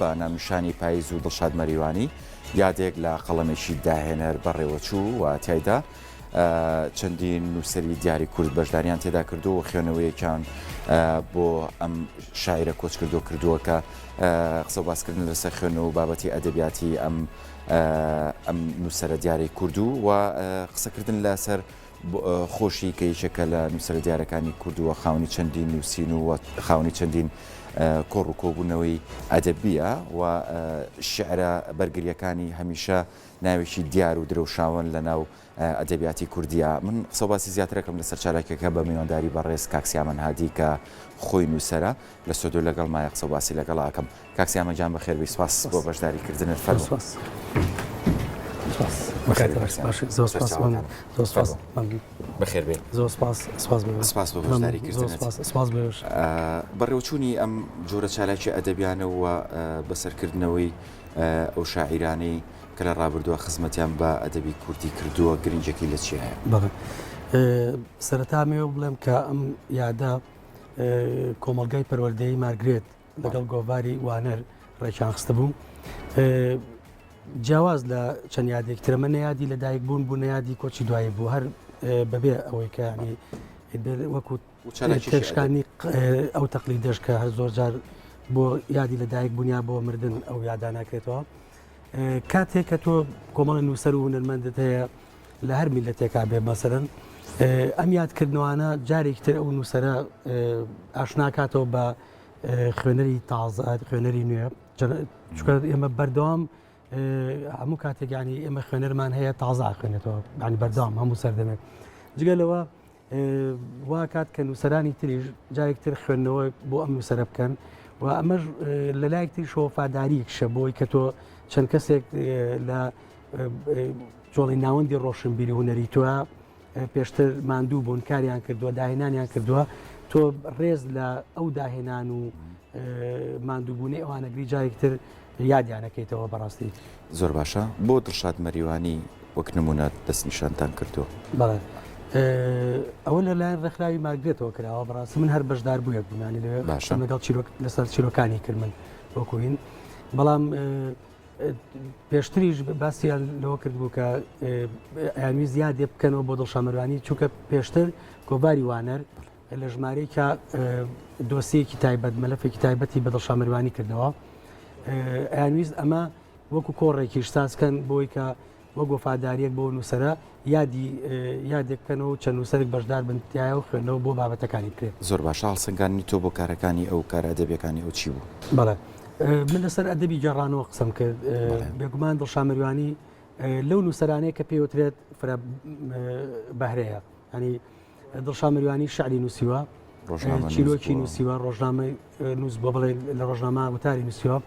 بە ناونیشانی پایز و دڵشاد مەریوانی یادێک لە قەڵەمێکی داهێنەر بەرێوەچوو و تایدا چەندین نووسری دیاری کورد بەشداریان تێدا کردو و خوێنەوەیەکیان بۆ ئەم شاعرە کۆچ کردووە کە قسە باسکردن لەسەر خوێن و بابەتی ئەدەبیاتی ئەم نووسرە دیاری کوردو و قسەکردن لەسەر خۆشی کە یەکێکە لە نووسرە دیارەکانی کوردووە خاونی چەندین نووسین و خاونی چەندین کۆڕ و کۆبوونەوەی ئەدەبیە و شعرە بەرگریەکانی هەمیشە ناوێکی دیار و درەوشاون لە ناو ئەدەبیاتی کوردیە. من قسە باسی زیاترەکەم لەسەر چالاکیەکە بە میوانداری بەڕێز کاکسیامەن هادی کە خۆی نووسەرە لە سۆدۆ لەگەڵ مایە قسە باسی لەگەڵ ئاکەم. کاکسیامەن جان بەخێربێن، سپاس بۆ بەشداریکردنت. فەرموو. بەخێربێن. سپاس بۆ بەشداریکردنت. بەڕێوەچوونی ئەم جۆرە چالاکی ئەدەبیانەوە بەسەرکردنەوەی ئەو شاعیرانەی کە لە ڕابردووە خزمەتیان بە ئەدەبی کوردی کردووە گرنگێکی لە چی هەیە؟ سەرەتا مێوە بڵێم کە ئەم یادا کۆمەڵگای پەروەردەیی مارگرێت لەگەڵ گۆڤاری وانەر ڕێکیان خستە بوو. جیاواز لە چەند یادێکترە من نەیادی لە دایک بوون بوو نەیادی کۆچی دوایی بوو هەر بەبێ ئەوەی کە ینی وەکو تێشکانی ئەو تەقلی دەش کە هەر زۆر جار بۆ یادی لە دایک بوونیا بۆ مردن ئەو یادا ناکرێتەوە. کاتێک کە تۆ کۆمەڵە نووسەر و هونەرمەندت هەیە لە هەر میلەتێکا بێ مەسەرەن ئەم یادکردنەوەانە جارێکتر ئەو نووسەرە ئاشناکاتەوە بە خوێنەری تازە خوێنەری نوێ چکە ئێمە بەردەوام هەموو کاتێک ینی ئێمە خوێنەرمان هەیە تازە خوێنێتەوە ینی بەردەوام هەموو سەردەمێک جگەلەوە وا کات کە نووسەرانی تریش جارێکتر خوێندنەوە بۆ ئەم نووسەرە بکەن و ئەمەش لە لایەکتری شۆفاداریەکشە بۆی کە تۆ چەند کەسێک لە جۆڵی ناوەندی ڕۆشنبیری هونەری تۆە پێشتر ماندوو بوون کاریان کردووە داهێنانیان کردووە تۆ ڕێز لە ئەو داهێنان و ماندووبوونی ئەوانەگری جارێکتر یادیانەکەیتەوە بەڕاستی. زۆر باشە. بۆ دڵشاد مەریوانی وەک نمونە دەستنیشانتان کردووە؟ بەڵێ ئەوە لەلایەن ڕێکخراوی مارگرێتەوە کراوە بەڕاستی من هەر بەشدار بوویە بوونانی لەگەڵ لەسەر چیرۆکانی کرد من وەکوین بەڵام پێشتریش باسییان لەوە کردبوو کە ئەوی زیادێ بکەنەوە بۆ دڵشاد مەریوانی چونکە پێشتر گۆڤاری وانەر لە ژمارەیەکە دۆسیەکی تایبەت مەلەفێکی تایبەتی بە دڵشاد مەریوانی کردەوە. ئەویست ئەمە وەکو کۆڕێکیش سازکەن بۆی کە وە گۆفاداریەک بۆ نووسەرە یادێک بکەنەوە و چەند نووسەرێک بەشدار بنتیایە و خوێندنەوە بۆ بابەتەکانی بکرێت. زۆر باشە. هەڵسەنگاندنی تۆ بۆ کارەکانی ئەو کارە ئەدەبیەکانی ئەو چی بوو؟ بەڵێ من لەسەر ئەدەبی گەڕانەوە قسەم کرد. بێگومان دڵشاد مەریوانی لەو نووسەرانەیە کە پێوترێت فرە بەهرەیە ینی دڵشاد مەریوانی شعری نووسیوە چیرۆکی نووسیوە ڕۆژنامە نووس بۆ بڵێ لە ڕۆژنامە وتاری نووسیوە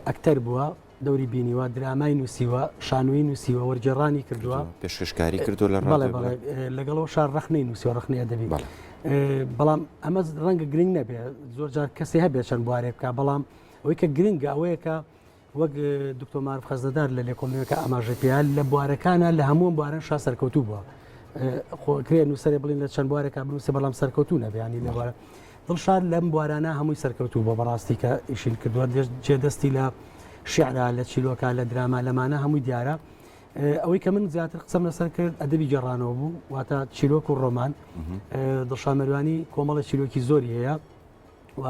ئەکتەر بووە دەوری بینیوە درامای نووسیوە شانووی نووسیوە وەرجێڕانی کردووە پێشکەشکاری کردو لە لەگەڵەوە شار ڕەخنەی نووسیوە ڕەخنەی ئەدەبی بەڵام ئەمە ڕەنگە گرنگ نەبێ زۆر جار کەسی هەبێت چەند بوارێک بکە بەڵام ئەوەی کە گرنگە ئەوەیە کە وەک دکتۆر معروف خەزەدار لە لێکۆڵینەوەیەکە ئاماژە پێیان لە بوارەکانە لە هەموو بوارن شا سەرکەوتوو بووە کرێ نووسەرێ بڵین لە چەند بوارێکە بنووسێ بەڵام سەرکەوتوو نەبیانی لە بوارە دڵشاد لەم بوارانە هەمووی سەرکەوتوو بۆ بەڕاستی کە ئیشین کردووە جێدەستی لە شعرا لە چیرۆکە لە دراما لەمانە هەمووی دیارە. ئەوەی کە من زیاتر قسەم لەسەر کرد ئەدەبی گەڕانەوە بوو واتە چیرۆک و ڕۆمان. دڵشاد مەریوانی کۆمەڵە چیرۆکی زۆری هەیە و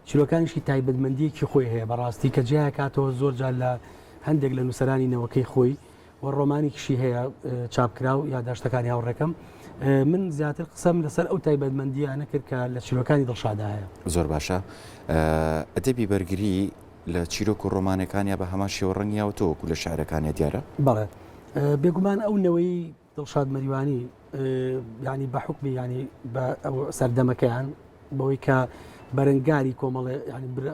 چیرۆکانیشی تایبەتمەندیەکی خۆی هەیە بەڕاستی کە جیا کاتەوە زۆر جار لە هەندێک لە نووسەرانی نەوەکەی خۆی و ڕۆمانێکیشی هەیە چاپکرا و یادداشتەکانی هاوڕێکەم. من زیاتر قسەم لەسەر ئەو تایبەتمەندیانە کرد کە لە چیرۆکانی دڵشادا هەیە. زۆر باشە. ئەدەبی بەرگری لە چیرۆک و ڕۆمانەکانیا بە هەمان شێوە ڕەنگیاوە تۆوەکو لە شاعرەکانیە دیارە؟ بەڵێ بێگومان ئەو نەوەی دڵشاد مەریوانی ینی بە حکمی ینی بە سەردەمەکەیان بەوەی کە بەرەنگاری کۆمەڵێ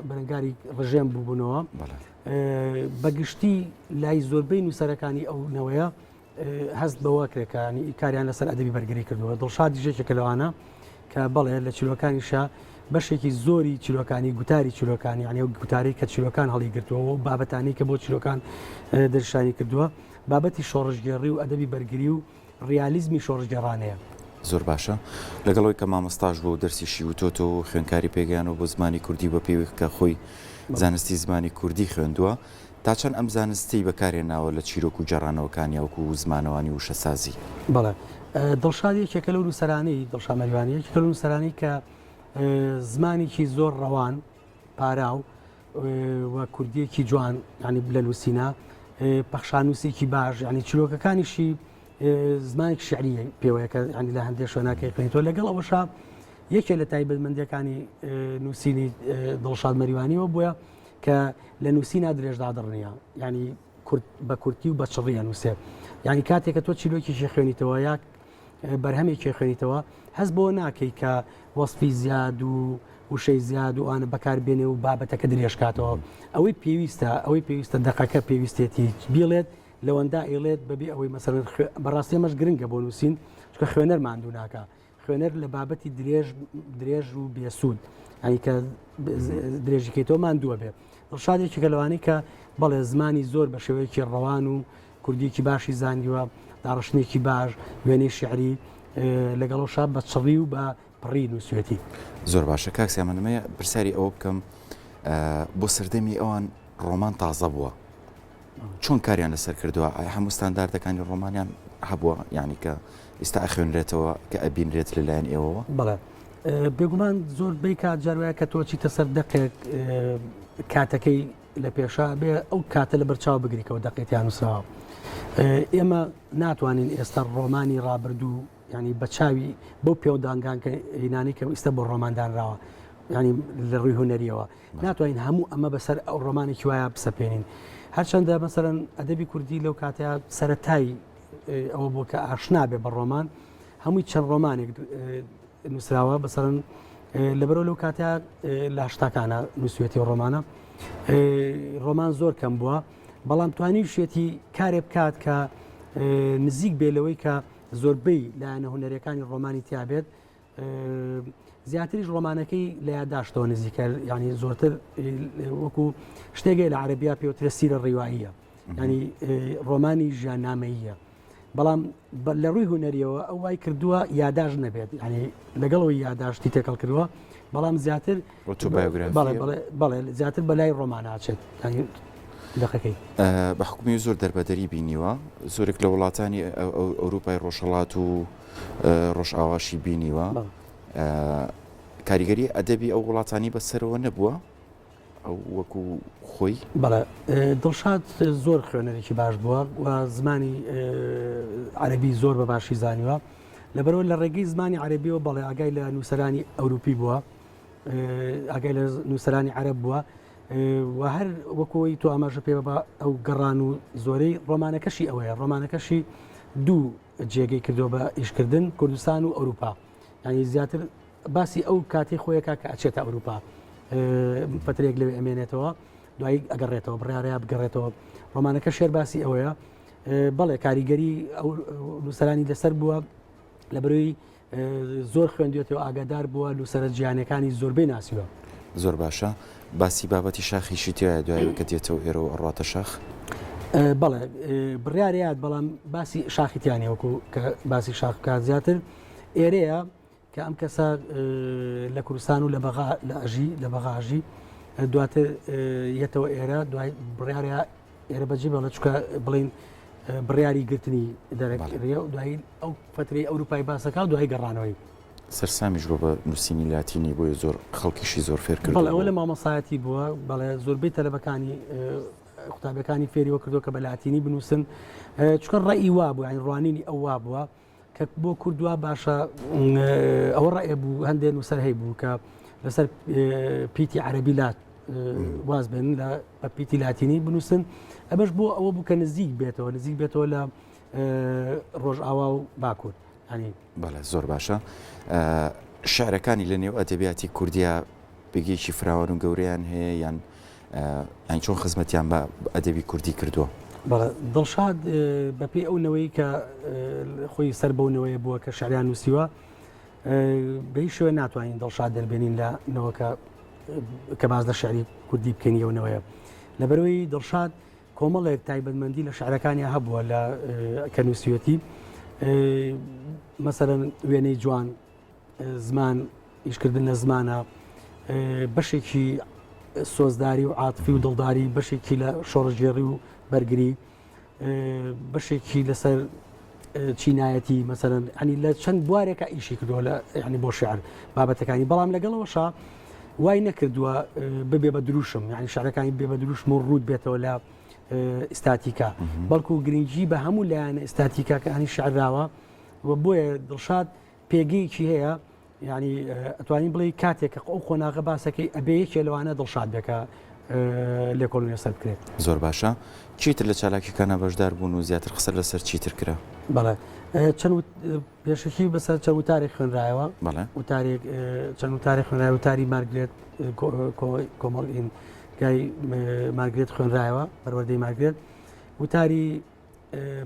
بەرەنگاری ڕژێم بووبوونەوە بەگشتی لای زۆربەی نووسەرەکانی ئەو نەوەیە هەست بەوە کرێکانی کاریان لەسەر ئەدەبی بەرگری کردووە. دڵشاد دیژێکێکە لەوانە کە بەڵێ لە چیرۆکانیشە بەشێکی زۆری چیرۆکانی گوتاری چیرۆکانی ینی ئەو گوتاری کە چیرۆکان هەڵی گرتووە و بابەتانی کە بۆ چیرۆکان دەرشانی کردووە بابەتی شۆڕژگێڕی و ئەدەبی بەرگری و ڕیالیزمی شۆڕژگێڕانەیە. زۆر باشە. لەگەڵەوەی کە مامۆستاش بۆ دەرسیشی و تۆ خوێنکاری پێگەیان و بۆ زمانی کوردی بە پێوی کە خۆی زانستی زمانی کوردی خوێندووە تا چەند ئەم زانستی بەکارهێناوە لە چیرۆک و جێڕانەوەکانی وەکو زمانەوانی وشەسازی. بەڵێ دڵشاد یەکێکە لەو نووسەرانەی دڵشاد مەریوانی یەکێکە لەو نووسەرانەی کە زمانێکی زۆر ڕەوان پاراو و کوردیەکی جوان ینی لە نووسینە پەخشانووسێکی باش ینی چیرۆکەکانیشی زمانێک شعریە پێوەیەکە ینی لە هەندێک شوێناکەی خوێنیتەوە لەگەڵ ئەوەشە یەکێک لە تایبەتمەندیەکانی نووسینی دڵشاد مەریوانیەوە بووە کە لە نووسینا درێژدا دڕنیە ینی بە کورتی و بە چڕیە نووسێ ینی کاتێککە تۆ چیرۆکیشی خوێنیتەوە یاک بەرهەمێکی خوێنیتەوە هەست بۆ ناکەی کە وەسفی زیاد و وشەی زیاد و ئەوانە بەکاربێنێ و بابەتەکە درێژکاتەوە ئەوەی پێویستە دەقەکە پێویستێتی بیڵێت لەوەندا ئێڵێت بەبێ ئەوەی مەسەرەن بەڕاستی ئەمەش گرنگە بۆ نووسین چکە خوێنەر ماندوو ناکە خوێنەر لە بابەتی درێژ و بێسوود ئەنی کە درێژیکەیتەوە ماندووە بێت دڵشادێکی کە لەوانەی کە بەڵێ زمانی زۆر بە شێوەیەکی ڕەوان و کوردیەکی باشی زانیوە داڕشتێکی باش وێنەی شعری لەگەڵ شاب بە چڕی و بە پڕی نووسێتی. زۆر باشە کاکسیامەنمەیە پرسیاری ئەوە بکەم بۆ سەردەمی ئەوان ڕۆمان تازە بووە چۆن کاریان لەسەر کردووە هەموو ستانداردەکانی ڕۆمانیان هەبووە یعنی کە ئێستا ئەخوێنرێتەوە کە ئەبینرێت لەلایەن ئێوەوە؟ بەڵێ بێگومان زۆر بەی کات جاروایە کە تۆ چیتە سەر دەقێک کاتەکەی لە پێشا بێ ئەو کاتە لە بەرچاو بگریکەوە دەقێتیان نووسراوە. ئێمە ناتوانین ئێستا ڕۆمانی ڕابردوو ینی بە چاوی بەو پێودانگان کە هینانی کە ئێستا بۆ ڕۆماندانراوە ینی لە ڕووی هوەریەوە ناتوانین هەموو ئەمە بەسەر ئەو ڕۆمانێکی وایە بسەپێنین هەرچەندە مەسەرەن ئەدەبی کوردی لەو کاتەیە سەرەتای ئەوە بۆ کە ئاشنا بێ بە ڕۆمان هەمووی چەند ڕۆمانێک نووسراوە بەسەرن لەبەرەوە لەو کاتەیە لە هەشتاکانە نووسێتی ڕۆمانە ڕۆمان زۆر کەم بووە بەڵام توانی شێتی کارێ بکات کە نزیک بێلەوەی کە زۆربەی لایەنە هوەرەکانی ڕۆمانی تیابێت زیاتریش ڕۆمانەکەی لە یادداشتەوە نزیکە ینی زۆرتر وەکو شتێکی لە عەرەبیا پێوترە سیرە ڕیواییە ینی ڕۆمانی ژیاننامەییە بەڵام لە ڕووی هوەریەوە ئەو وای کردووە یادداش نەبێت ینی لەگەڵەوەی یادداشتی تێکەڵ کردووە بەڵام زیاتر بەڵێ زیاتر بەلای ڕۆماناچێت دەقەکەی بە حکومی زۆر دەربەدەری بینیوە زۆرێک لە وڵاتانی ئەوروپای ڕۆژهەڵات و ڕۆژئاواشی بینیوە کاریگەری ئەدەبی ئەو وڵاتانی بەسەرەوە نەبووە ئەو وەکو خۆی بەڵێ دڵشاد زۆر خوێنەرێکی باش بووە و زمانی عەرەبی زۆر بە باشی زانیوە لەبەرەوە لە ڕێگەی زمانی عەرەبیەوە بەڵێ ئاگای لە نووسەرانی ئەوروپی بووە ئاگای لە نووسەرانی عەرەب بووە و هەر وەکەوەی تۆ ئاماژە پێ بە ئەو گەڕان و زۆرەی ڕۆمانەکەشی ئەوەیە ڕۆمانەکەشی دوو جێگەی کردو بە ئیشکردن کوردستان و ئەوروپا ینی زیاتر باسی ئەو کاتی خۆیەکە کە ئەچێتە ئەوروپا فترێک لەوێ ئەمێنێتەوە دوایی ئەگەڕێتەوە بڕیارەیە بگەڕێتەوە ڕۆمانەکە شێر باسی ئەوەیە بەڵێ کاریگەری ئەو نووسەرانی لەسەر بووە لە بەروی زۆر خوێندوێتەوە ئاگادار بووە لوسەرە جیهانەکانی زۆربەی ناسیوە. زۆر باشە باسی بابەتی شاخیشی تایە دوای کە دێتەوە ئێرە ڕاتە شاخ بەڵێ بڕیارەیە بەڵام باسی شاخیتیانێ وەکو کە باسی شاخ بکات زیاتر ئێرەیە کە ئەم کەسە لە کوردستان و لە بەغاژی دواتر یەتەوە ئێرە دوای بڕیارە ئێرە بەجێ بڵێ چکە بڵین بڕیاری گرتنی دەرەکرێ و دوایی ئەو فترەی ئەوروپای باسەکە و دوای گەڕانەوەی سەرسامیش بۆ بە نووسینی لاتینی بۆیە زۆر خەڵکیشی زۆر فێر کرد. بەڵێ ئەوە لە مامۆسایەتی بووە بەڵێ زۆربەی تەلەبەکانی قوتابەکانی فێریوە کردو کە بە لاتینی بنووسن چکە ڕێئی وا بوو ینی ڕوانینی ئەو وا بووە کە بۆ کوردوا باشە ئەوە ڕێ بوو هەندێک نووسەر هەی بوو کە لەسەر پیتی عەرەبی لات واز بێن لە بە پیتی لاتینی بنووسن ئەمەش بۆ ئەوە بوو کە نزیک بێتەوە لە ڕۆژئاوا و باکوور ینی بەڵێ زۆر باشە شعرەکانی لە نێو ئەدەبیاتی کوردیا بێگێکی فراوان و گەورەیان هەیە یان چۆن خزمەتیان بە ئەدەبی کوردی کردووە؟ بەڵێ دڵشاد بەپێی ئەو نەوەی کە خۆی سەر بەونەوەی بووە کە شعریان نووسیوە بەهیچ شوێ ناتوانین دڵشاد دەربێنین لە نەوەکە کە باز لە شعری کوردی بکەنیەوەنەوەیە لەبەرەوەی دڵشاد کۆمەڵێک تایبەتمەندی لە شعرەکانی هەبووە لە کە نووسیوەتی مەسەرەن وێنەی جوان زمان ئیشکردن لە زمانە بەشێکی سۆزداری و عاتفی و دڵداری بەشێکی لە شۆڕژێڕی و بەرگری بەشێکی لەسەر چینایەتی مەسەرەن ئەنی لە چەند بوارێکە ئیشی کردووە لە ینی بۆ شعر بابەتەکانی بەڵام لەگەڵەوەشا وای نەکردووە ببێ بە دروشم یعنی شعرەکانی بێ بە دروشم و ڕوود بێتەوە لە ئستاتیکا بەڵکو گرنگجی بە هەموو لایەنە ئستاتیکا کە هەنی شعراوە و بۆیە دڵشاد پێگەیەکی هەیە ینی ئەتوانین بڵێ کاتێک کە ئەو خۆناغە باسەکەی ئەبێ یەکێ لەوانە دڵشاد بێکە لێکۆڵینە سەر بکرێت زۆر باشە چیتر لە چالاکیەکانە بەشدار بوون و زیاتر قسە لەسەر چیتر کرا بەڵێ چەند پێشکی بەسەر چەند وتارێک خوێنرایەوە وتارێک چەند وتارێک خوێنرای وتاری مارگرێت کۆمەڵین گای مارگرێت خوێنرایەوە پەروەردەی مارگرێت وتاری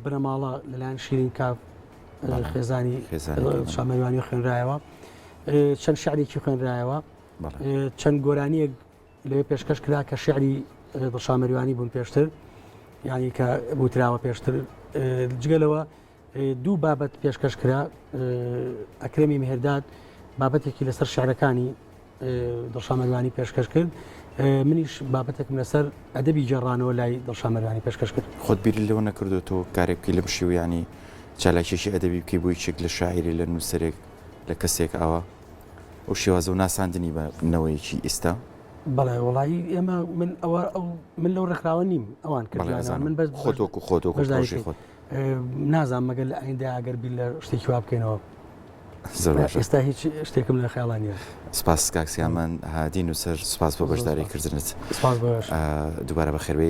بنەماڵە لەلایەن شیرین کاف خێزانی شامەریوانی خوێنرایەوە چەند شعرێکی خوێنرایەوە چەند گۆرانیەک لەوێ پێشکەش کرا کە شعری دڵشامەریوانی بوون پێشتر ینی کە وتراوە پێشتر جگەلەوە دوو بابەت پێشکەش کرا ئەکرەمی مهێرداد بابەتێکی لەسەر شعرەکانی دڵشامەریوانی پێشکەش کرد منیش بابەتێکم لەسەر ئەدەبی جێڕانەوە لای دڵشامەریوانی پێشکەش کرد خۆت بیری لەوە نەکردوەوە کارێک بکەی لەم شێوەیانی چالاکیێکی ئەدەبی بکەی بۆ یەکێک لە شاعری لە نووسەرێک لە کەسێک ئەوە ئەو شێوازە و ناساندنی بە بنەوەیەکی ئێستا بەڵێ وڵی ئێمە من لەو ڕێکخراوە نیم ئەوان کرد من بەس خۆتۆکو خۆشی خۆت نازانم مەگەل لە ئەیندا ئەگەر بیر لە شتێکی وا بکەینەوە ئێستا هیچ شتێکم لە خەیاڵانیە سپاس کاکسیامان هادین و سەر سپاس بۆ بەشداری کردنت سپاس باش دووبارە بەخێربێ